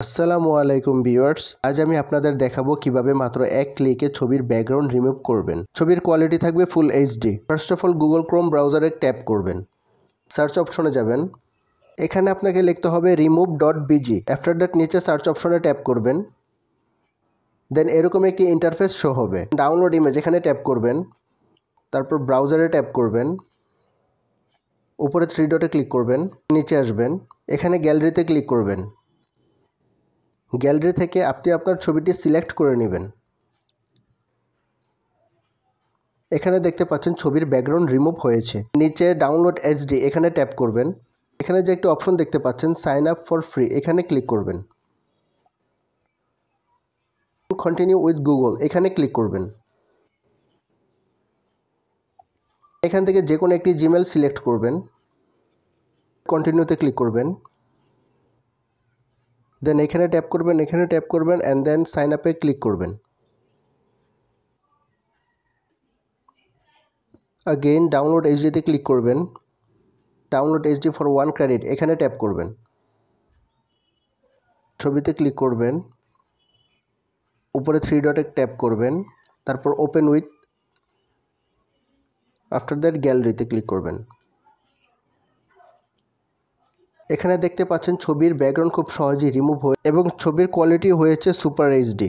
আসসালামু আলাইকুম ভিউয়ার্স, আজ আমি আপনাদের দেখাবো কিভাবে মাত্র এক ক্লিকে ছবির ব্যাকগ্রাউন্ড রিমুভ করবেন। ছবির কোয়ালিটি থাকবে full HD. First of all Google Chrome ব্রাউজারে ট্যাপ করবেন, সার্চ অপশনে যাবেন। এখানে আপনাকে লিখতে হবে remove.bg। আফটার দ্যাট নিচে সার্চ অপশনে ট্যাপ করবেন, দেন এরকম একটি ইন্টারফেস শো হবে। ডাউনলোড ইমেজ এখানে ট্যাপ করবেন, তারপর ব্রাউজারে ট্যাপ করবেন, উপরে 3 ডটে ক্লিক করবেন, নিচে আসবেন, এখানে গ্যালারিতে ক্লিক করবেন। গ্যালারি থেকে আপনি আপনার ছবিটি সিলেক্ট করে নেবেন। এখানে দেখতে পাচ্ছেন ছবির ব্যাকগ্রাউন্ড রিমুভ হয়েছে। নিচে ডাউনলোড এইচডি এখানে ট্যাপ করবেন। এখানে যে একটি অপশন দেখতে পাচ্ছেন সাইন আপ ফর ফ্রি, এখানে ক্লিক করবেন। কন্টিনিউ উইথ গুগল এখানে ক্লিক করবেন। এখান থেকে যে কোনো একটি জিমেল সিলেক্ট করবেন, কন্টিনিউতে ক্লিক করবেন, দেন এখানে ট্যাপ করবেন অ্যান্ড দেন সাইন আপে ক্লিক করবেন। अगेन डाउनलोड এইচডিতে ক্লিক করবেন, ডাউনলোড এইচডি ফর 1 ক্রেডিট এখানে ট্যাপ করবেন, ছবিতে ক্লিক করবেন, উপরে 3 ডটে ট্যাপ করবেন, তারপর ওপেন উইথ, আফটার দ্যাট গ্যালারিতে ক্লিক করবেন। এখানে দেখতে পাচ্ছেন ছবির ব্যাকগ্রাউন্ড খুব সহজেই রিমুভ হয়ে এবং ছবির কোয়ালিটি হয়েছে সুপার এইচডি।